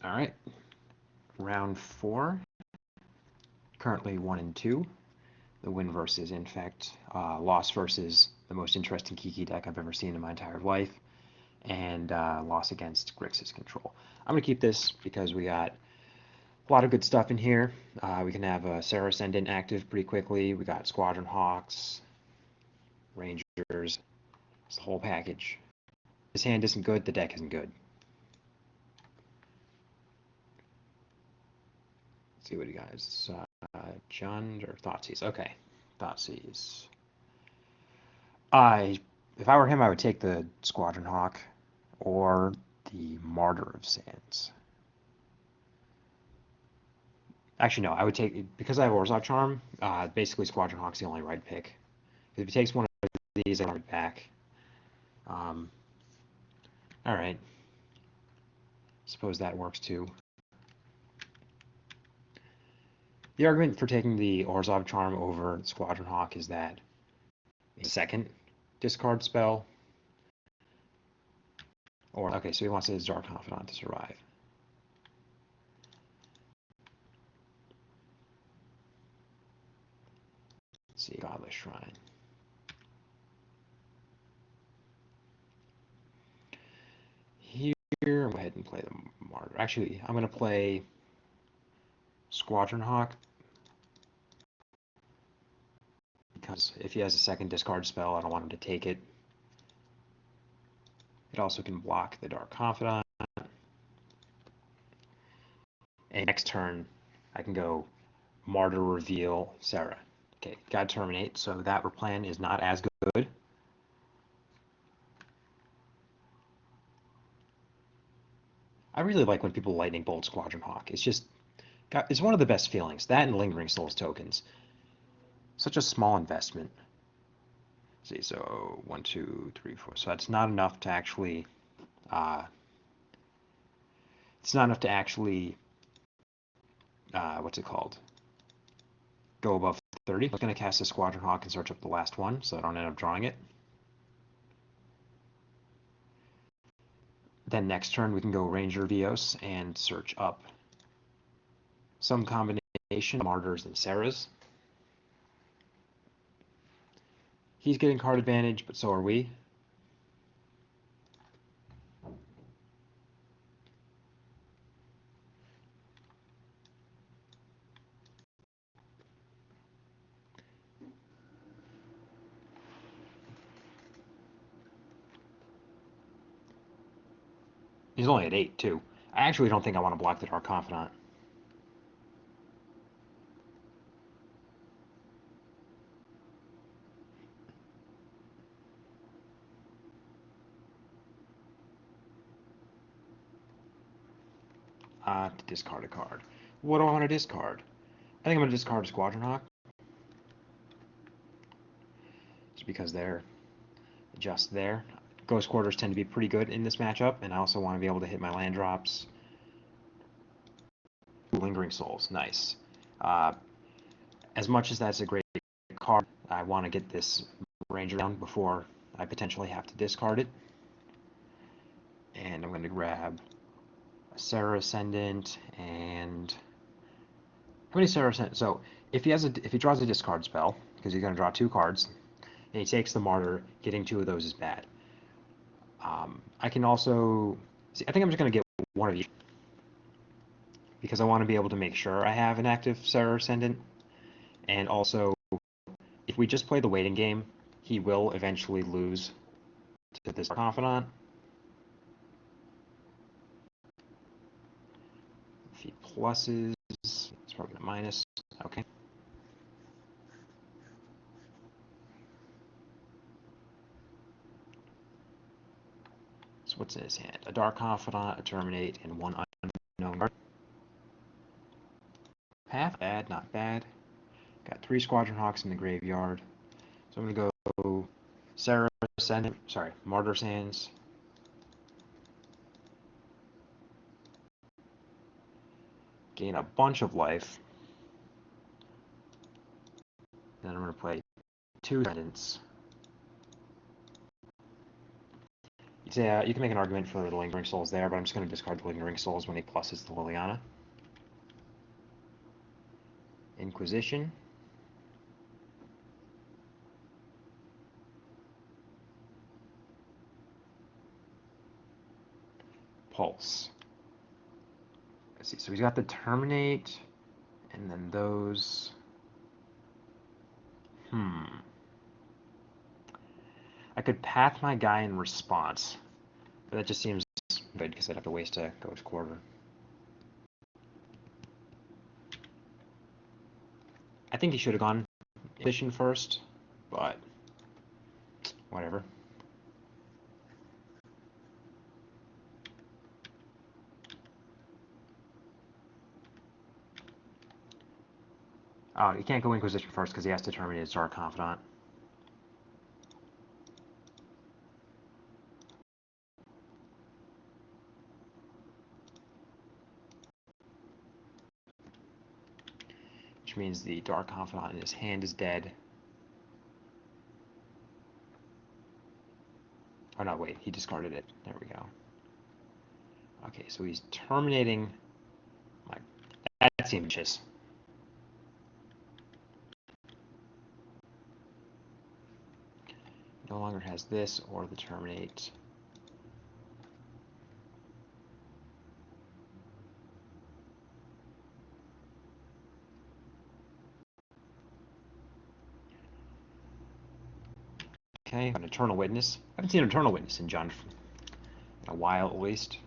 All right, round 4. Currently 1 and 2. The win versus Infect, loss versus the most interesting Kiki deck I've ever seen in my entire life, and loss against Grixis Control. I'm going to keep this because we got a lot of good stuff in here. We can have a Sarah Ascendant active pretty quickly. We got Squadron Hawks, Rangers. It's the whole package. This hand isn't good, the deck isn't good. Let's see what you guys. John or Thoughtseize. Okay, Thoughtseize. If I were him, I would take the Squadron Hawk or the Martyr of Sands. Actually, no, I would take, because I have Orzhov Charm, basically Squadron Hawk's the only right pick. If he takes one of these, I want it back. All right. Suppose that works too. The argument for taking the Orzhov Charm over Squadron Hawk is that it's a second discard spell. Or, okay, so he wants his Dark Confidant to survive. Let's see, Godless Shrine. Here, I'll go ahead and play the Martyr. Actually, I'm going to play Squadron Hawk, because if he has a second discard spell, I don't want him to take it. It also can block the Dark Confidant. And next turn, I can go Martyr, Reveal, Sarah. Okay, got to terminate, so that plan is not as good. I really like when people Lightning Bolt Squadron Hawk. It's one of the best feelings. That and Lingering Souls tokens. Such a small investment. Let's see, so 1, 2, 3, 4. So that's not enough to actually. It's not enough to actually. What's it called? Go above 30. I'm going to cast a Squadron Hawk and search up the last one, so I don't end up drawing it. Then next turn we can go Ranger Vios and search up some combination of Martyrs and Sarahs. He's getting card advantage, but so are we. He's only at 8, too. I actually don't think I want to block the Dark Confidant. To discard a card. What do I want to discard? I think I'm going to discard a Squadron Hawk. Just because they're just there. Ghost Quarters tend to be pretty good in this matchup, and I also want to be able to hit my land drops. Lingering Souls, nice. As much as that's a great card, I want to get this Ranger down before I potentially have to discard it. And I'm going to grab a Sarah Ascendant and how many Sarah Ascendant? So if he draws a discard spell, because he's going to draw 2 cards, and he takes the Martyr, getting 2 of those is bad. I can also see. I think I'm just going to get one of each because I want to be able to make sure I have an active Sarah Ascendant, and also if we just play the waiting game, he will eventually lose to this Confidant. If he pluses, it's probably a minus. Okay. So what's in his hand? A Dark Confidant, a Terminate, and 1 unknown card. Half bad, not bad. Got 3 Squadron Hawks in the graveyard. So I'm going to go Sarah Ascendant, sorry, Martyr Sands. Gain a bunch of life. Then I'm going to play 2 Ascendants. you can make an argument for the Lingering Souls there, but I'm just going to discard the Lingering Souls when he pluses the Liliana. Inquisition. Pulse. Let's see, so he's got the Terminate, and then those. I could path my guy in response, but that just seems good because I'd have to waste a Ghost Quarter. I think he should have gone Inquisition first, but whatever. Oh, he can't go Inquisition first because he has to terminate his Dark Confidant. Which means the Dark Confidant in his hand is dead. Oh no, wait, he discarded it. There we go. Okay, so he's terminating my... That seems vicious. No longer has this or the terminate. Okay, an Eternal Witness. I haven't seen an Eternal Witness in Jund in a while at least.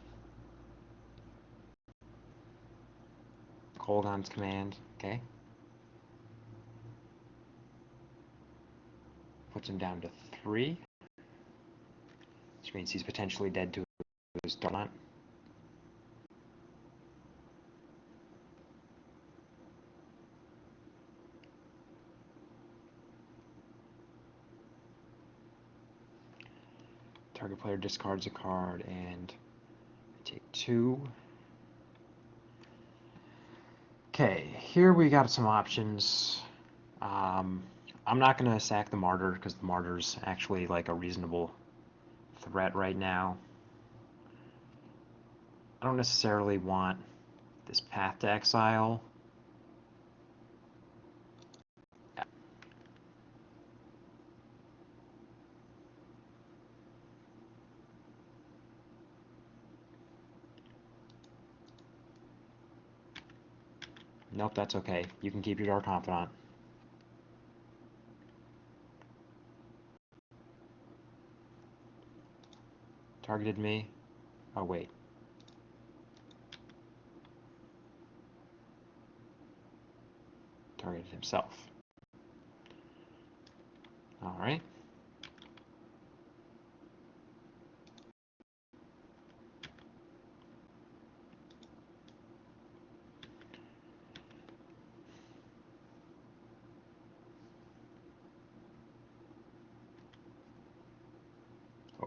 Kolaghan's Command, okay. Puts him down to 3. Which means he's potentially dead to his Darmont. Target player discards a card and I take 2. Okay, here we got some options. I'm not going to sack the Martyr because the Martyr's actually like a reasonable threat right now. I don't necessarily want this Path to Exile. Nope, that's okay. You can keep your Dark Confidant. Targeted me. Oh, wait. Targeted himself. Alright.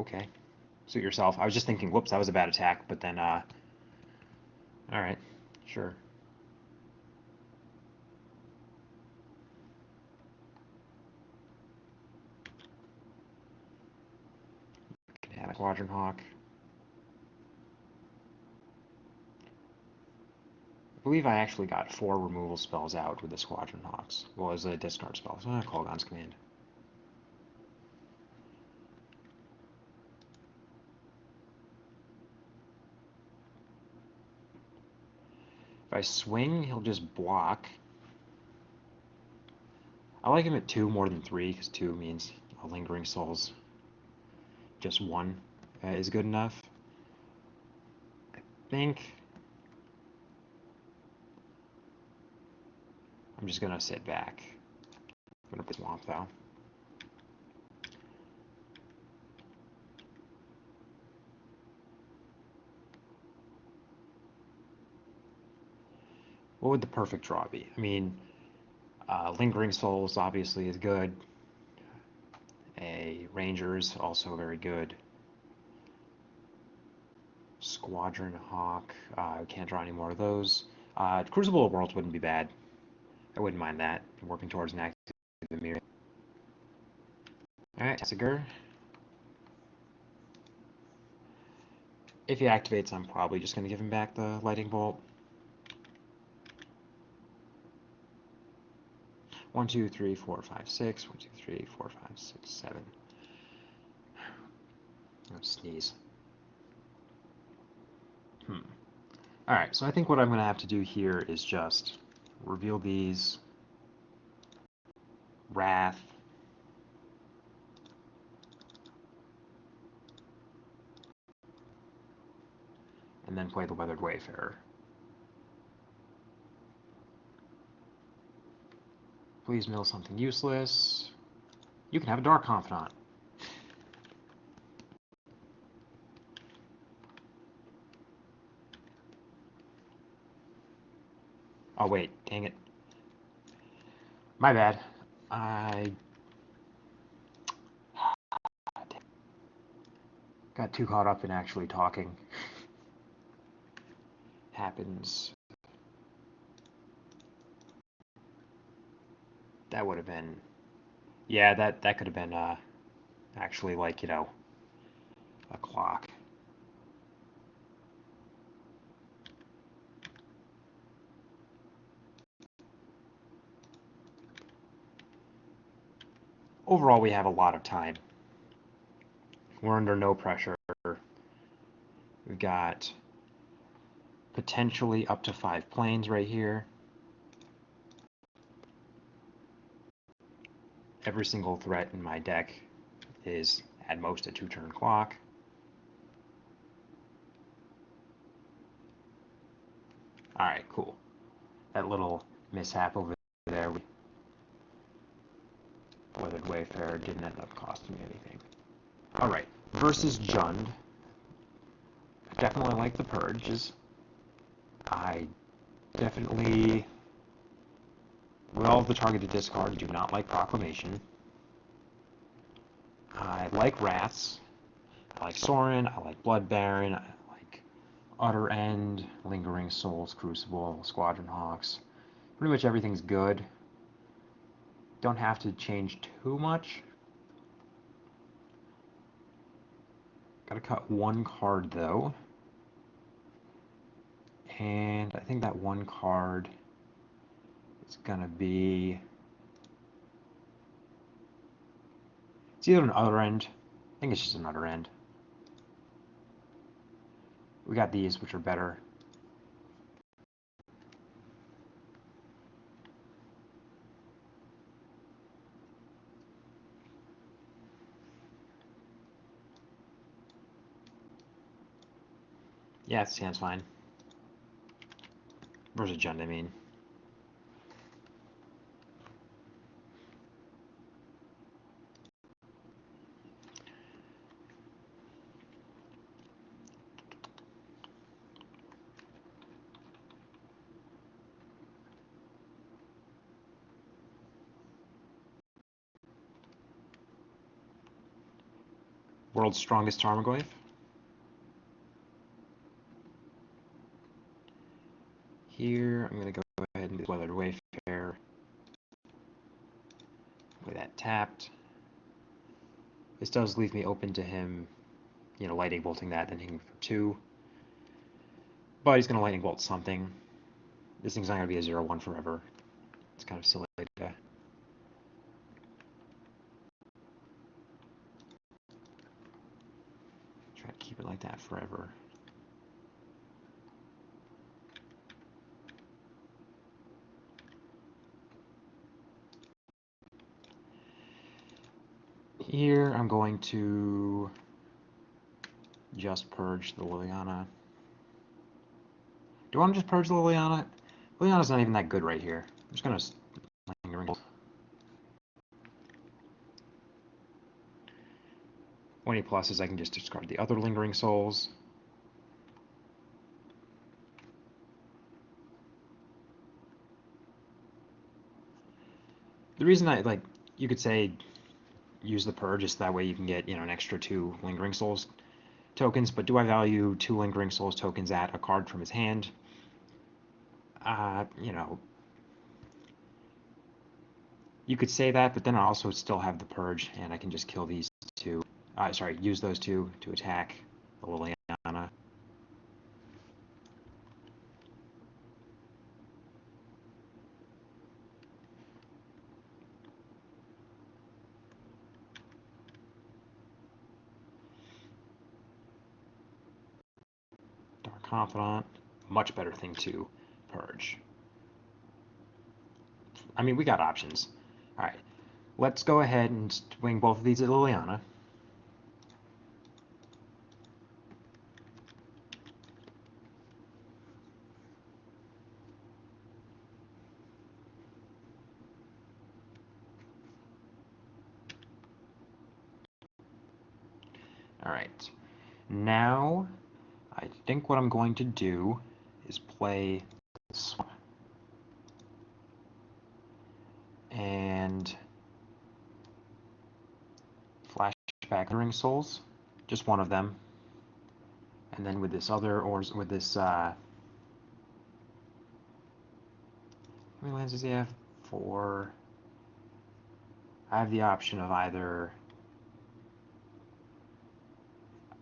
Okay. Suit yourself. I was just thinking, whoops, that was a bad attack, but then, alright. Sure. Can have a Quadrant Hawk. I believe I actually got 4 removal spells out with the Squadron Hawks. Well, as a discard spell. So I'm going to Kolaghan's Command. If I swing, he'll just block. I like him at 2 more than 3, because 2 means a Lingering Souls. Just 1 is good enough. I think I'm just going to sit back. I'm going to Swamp, though. What would the perfect draw be? I mean, Lingering Souls obviously is good. A Ranger's also very good. Squadron Hawk. I can't draw any more of those. Crucible of Worlds wouldn't be bad. I wouldn't mind that. I'm working towards an active mirror. Alright, Tessiger. If he activates, I'm probably just going to give him back the lightning bolt. 1, 2, 3, 4, 5, 6. 1, 2, 3, 4, 5, 6, 7. Let's sneeze. Alright, so I think what I'm going to have to do here is just reveal these. Wrath. And then play the Weathered Wayfarer. Please mill something useless. You can have a Dark Confidant. Oh wait, dang it. My bad. I got too caught up in actually talking. Happens. That would have been... Yeah, that could have been actually like, you know, a clock. Overall, we have a lot of time. We're under no pressure. We've got potentially up to 5 planes right here. Every single threat in my deck is at most a 2-turn clock. Alright, cool. That little mishap over there, Weathered Wayfarer, didn't end up costing me anything. Alright, versus Jund. I definitely like the purges. I definitely, with all of the targeted discards, do not like Proclamation. I like Wraths. I like Sorin. I like Blood Baron. I like Utter End, Lingering Souls, Crucible, Squadron Hawks. Pretty much everything's good. Don't have to change too much. Gotta cut one card though. And I think that one card is gonna be... It's either an Utter End. I think it's just an Utter End. We got these, which are better. Yeah, it sounds fine. Versus Jund, I mean. World's Strongest Tarmogoyf. Here, I'm going to go ahead and do Weathered Wayfarer. With that tapped. This does leave me open to him, you know, lightning bolting that, then hitting for 2. But he's going to lightning bolt something. This thing's not going to be a 0-1 forever. It's kind of silly to try to keep it like that forever. Here, I'm going to just purge the Liliana. Do I want to just purge the Liliana? Liliana's not even that good right here. I'm just going to Lingering Bolt. 20 pluses, I can just discard the other Lingering Souls. The reason you could say use the purge is that way you can get, you know, an extra 2 Lingering Souls tokens, but do I value 2 Lingering Souls tokens at a card from his hand? You know, you could say that, but then I also still have the purge, and I can just kill these 2. Sorry, use those 2 to attack the Liliana. Confidant, much better thing to purge. I mean, we got options. All right, let's go ahead and swing both of these at Liliana. All right, now I think what I'm going to do is play Swamp and flashback Ring Souls, just one of them, and then with this other, or with this, how many lands does he have? 4. I have the option of either.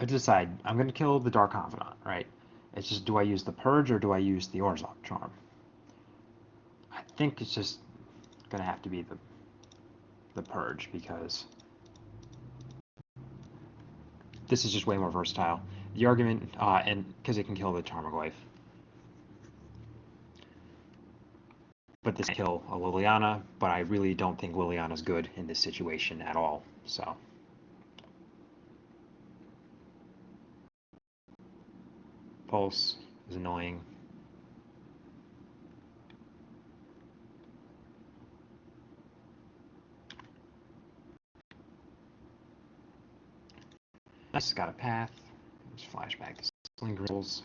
I decide I'm going to kill the Dark Confidant, right? It's just, do I use the Purge or do I use the Orzhov Charm? I think it's just going to have to be the Purge, because this is just way more versatile. The argument, and because it can kill the Tarmogoyf. But this can kill a Liliana, but I really don't think Liliana's good in this situation at all, so. Pulse is annoying. Nice, got a path. Just flashback to Sling Grills.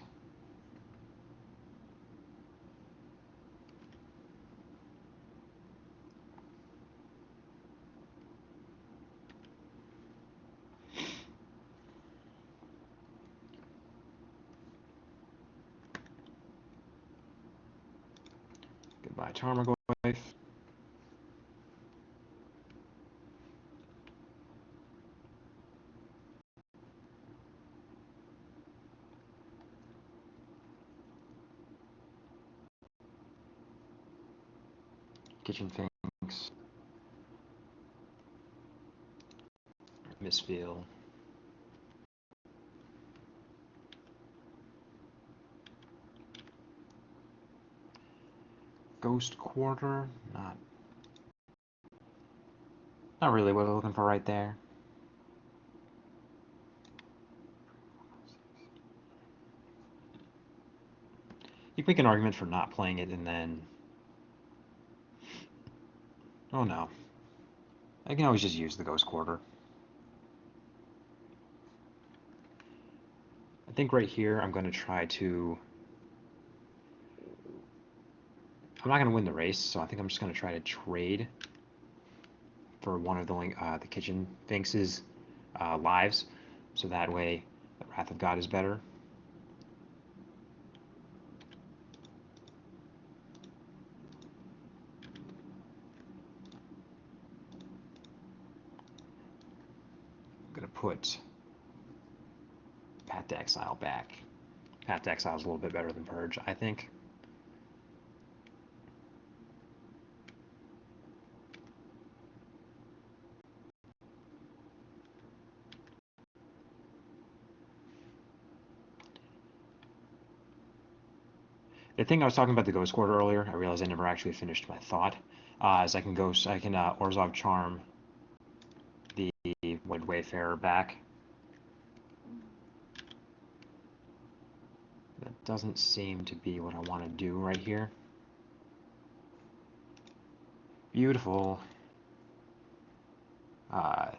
Goodbye, Tarmogoyf. Kitchen Finks. Misfeel. Ghost Quarter. Not really what we're looking for right there. You can make an argument for not playing it and then. Oh no. I can always just use the Ghost Quarter. I think right here I'm going to try to. I'm not going to win the race, so I think I'm just going to try to trade for one of the Kitchen Finks' lives, so that way the Wrath of God is better. I'm going to put Path to Exile back. Path to Exile is a little bit better than Purge, I think. The thing I was talking about the Ghost Quarter earlier, I realized I never actually finished my thought. Is I can Orzhov Charm the Wood Wayfarer back. That doesn't seem to be what I want to do right here. Beautiful. Now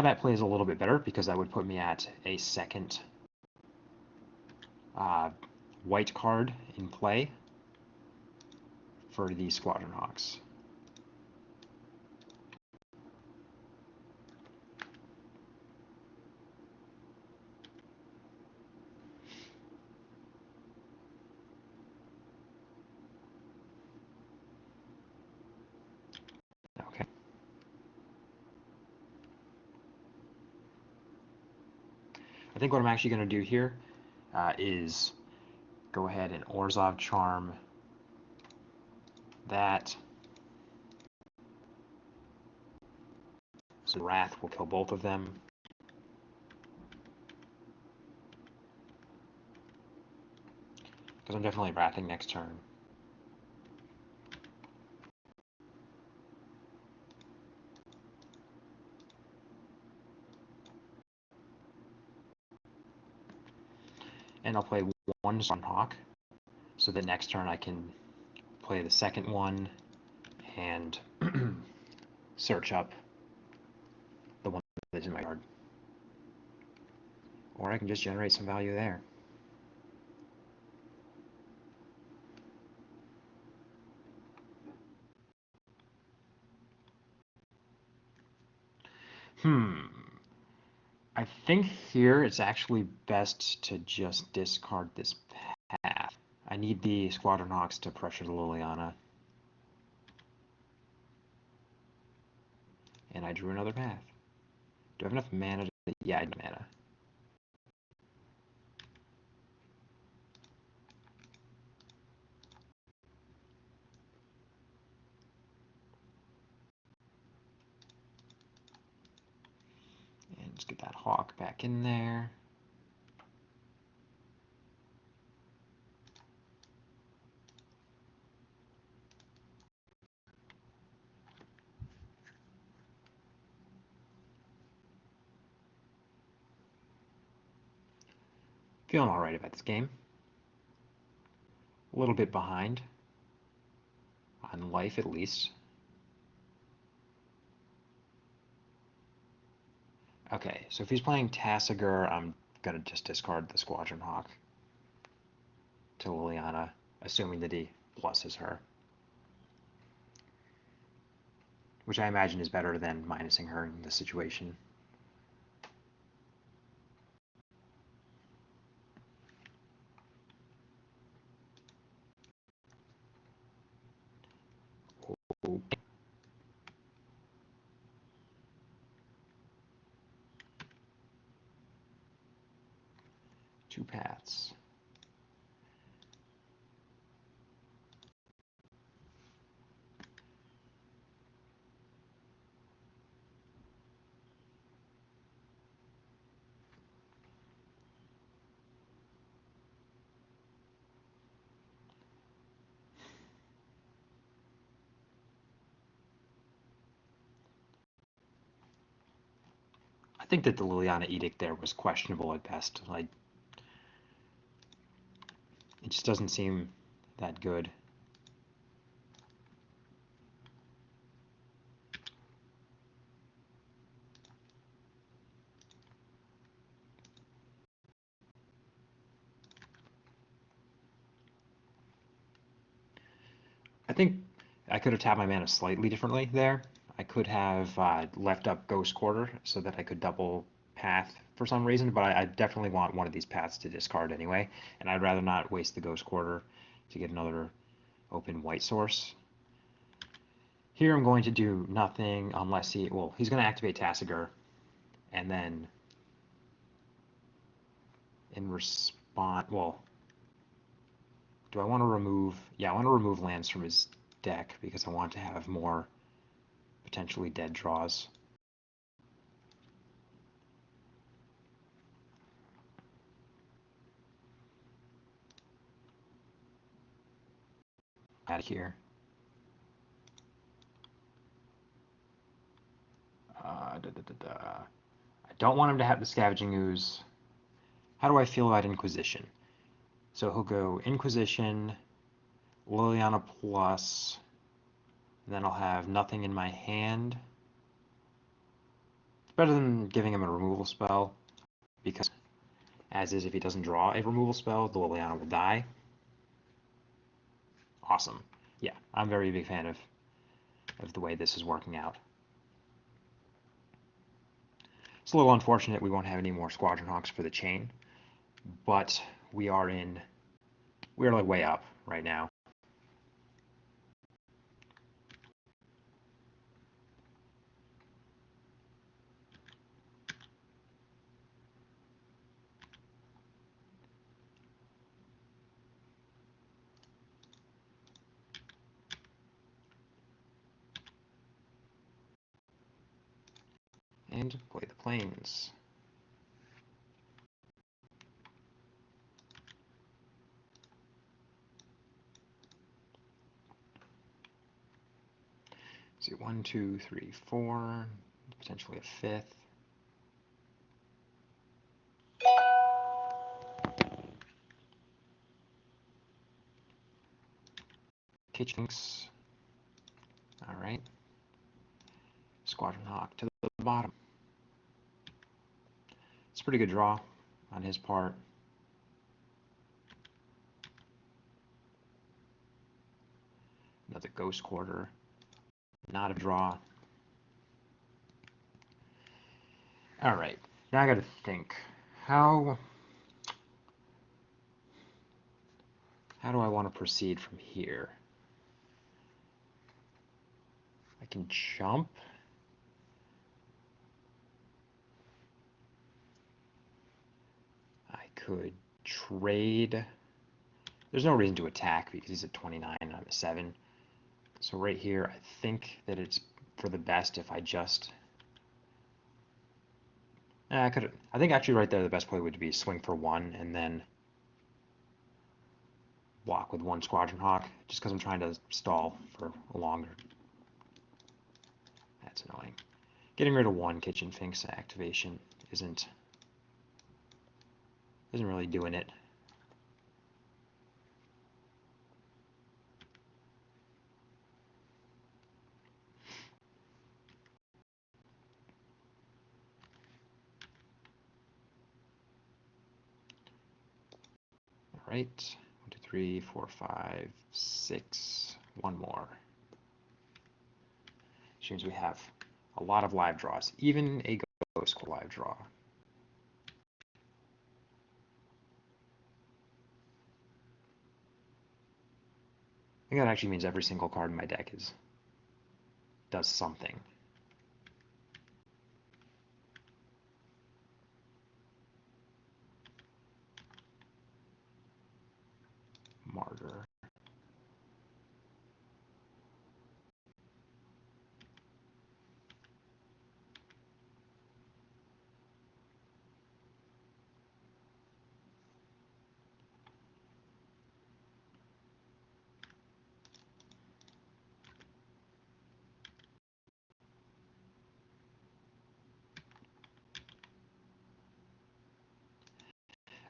that plays a little bit better, because that would put me at a second white card in play for the Squadron Hawks. Okay. I think what I'm actually going to do here is go ahead and Orzhov Charm that. So Wrath will kill both of them. Because I'm definitely wrathing next turn. And I'll play one Hawk, so that next turn I can play the second one and search up the one that's in my card. Or I can just generate some value there. I think here it's actually best to just discard this path. I need the Squadron Hawks to pressure the Liliana. And I drew another path. Do I have enough mana to... Yeah, I have mana. And let's get that Hawk back in there. Feeling alright about this game. A little bit behind. On life, at least. Okay, so if he's playing Tasigur, I'm going to just discard the Squadron Hawk to Liliana, assuming that he pluses her. Which I imagine is better than minusing her in this situation. Okay. Two paths. I think that the Liliana Edict there was questionable at best. Like, it just doesn't seem that good. I think I could have tapped my mana slightly differently there. I could have left up Ghost Quarter so that I could double path for some reason, but I definitely want one of these paths to discard anyway, and I'd rather not waste the Ghost Quarter to get another open white source. Here I'm going to do nothing unless he's going to activate Tasigur, and then in response, do I want to remove, yeah, I want to remove lands from his deck because I want to have more potentially dead draws. Out of here. I don't want him to have the Scavenging Ooze. How do I feel about Inquisition? So he'll go Inquisition, Liliana Plus, and then I'll have nothing in my hand. It's better than giving him a removal spell, because as is, if he doesn't draw a removal spell, the Liliana will die. Awesome. Yeah, I'm a very big fan of the way this is working out. It's a little unfortunate we won't have any more Squadron Hawks for the chain, but we're like way up right now. And play the planes. see, 1, 2, 3, 4, potentially a fifth. Kitchens. All right. Squadron Hawk to the bottom. It's a pretty good draw on his part. Another Ghost Quarter. Not a draw. All right. Now I got to think. How do I want to proceed from here? I can jump. I could trade. There's no reason to attack because he's at 29 and I'm at 7. So right here, I think that it's for the best if I just... I think actually right there the best play would be swing for 1 and then walk with 1 Squadron Hawk, just because I'm trying to stall for a longer. That's annoying. Getting rid of 1 Kitchen Finks activation isn't really doing it. All right, 1, 2, 3, 4, 5, 6. One more. Which means we have a lot of live draws, even a Ghost live draw. I think that actually means every single card in my deck does something. Martyr.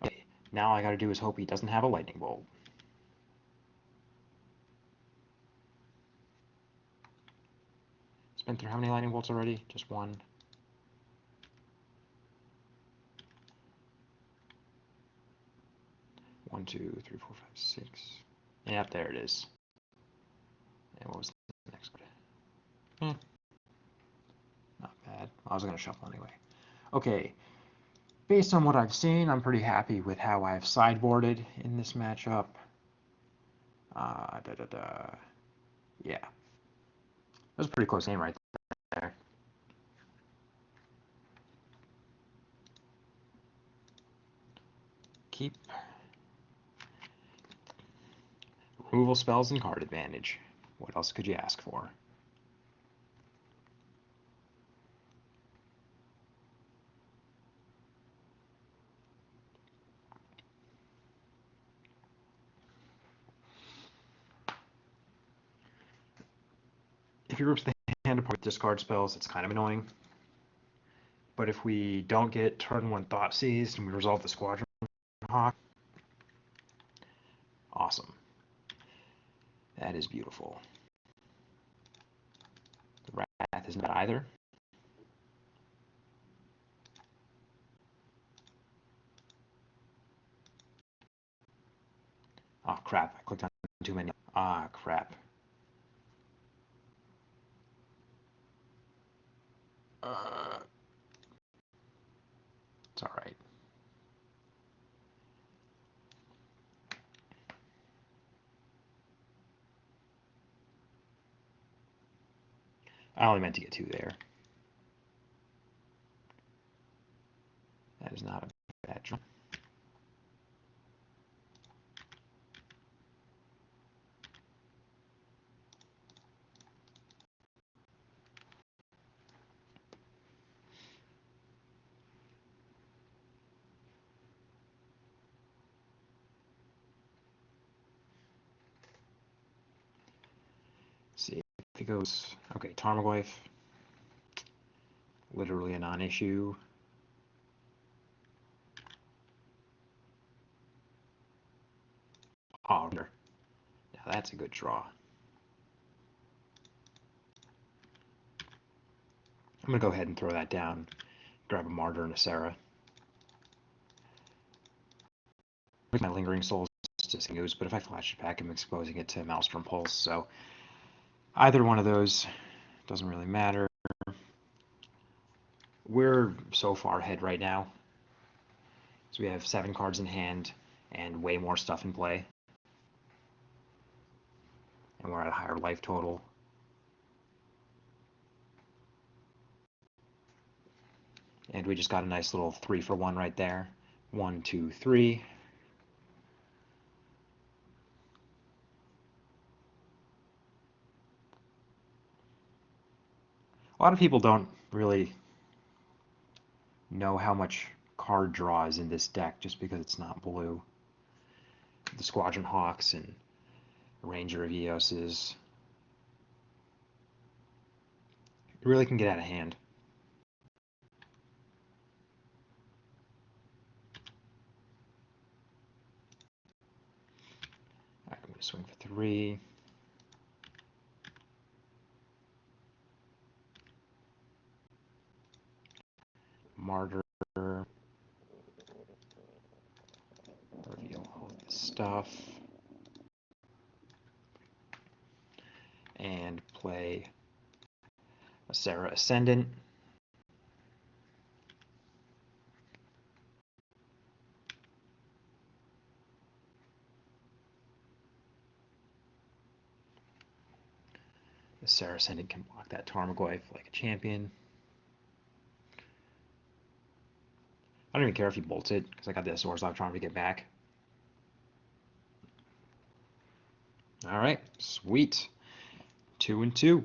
Okay, now all I gotta do is hope he doesn't have a lightning bolt. Been through how many lightning bolts already? Just 1. One, 2, 3, 4, 5, 6. Yep, there it is. And what was the next one? Not bad. I was gonna shuffle anyway. Okay. Based on what I've seen, I'm pretty happy with how I've sideboarded in this matchup. Yeah. That was a pretty close game right there. Keep. Removal spells and card advantage. What else could you ask for? If he rips the hand apart with discard spells, it's kind of annoying. But if we don't get turn 1 Thought Seized and we resolve the Squadron Hawk, awesome. That is beautiful. The Wrath is not either. Oh crap, I clicked on too many. Ah crap. It's alright. I only meant to get 2 there. That is not a bad draw. See, If he goes, okay, Tarmogoyf, literally a non-issue. Oh, now that's a good draw. I'm going to go ahead and throw that down, grab a Martyr and a Sarah. With my Lingering Souls just goes, but if I flash it back, I'm exposing it to Maelstrom Pulse, so either one of those doesn't really matter. We're so far ahead right now. So we have 7 cards in hand and way more stuff in play. And we're at a higher life total. And we just got a nice little 3-for-1 right there. 1, 2, 3. A lot of people don't really know how much card draw is in this deck just because it's not blue. The Squadron Hawks and Ranger of Eoses. It really can get out of hand. Alright, I'm going to swing for 3. Martyr. Reveal all of this stuff. And play a Sarah Ascendant. The Sarah Ascendant can block that Tarmogoyf like a champion. I don't even care if he bolts it, because I got the Zorzov Charm to get back. Alright, sweet. 2 and 2.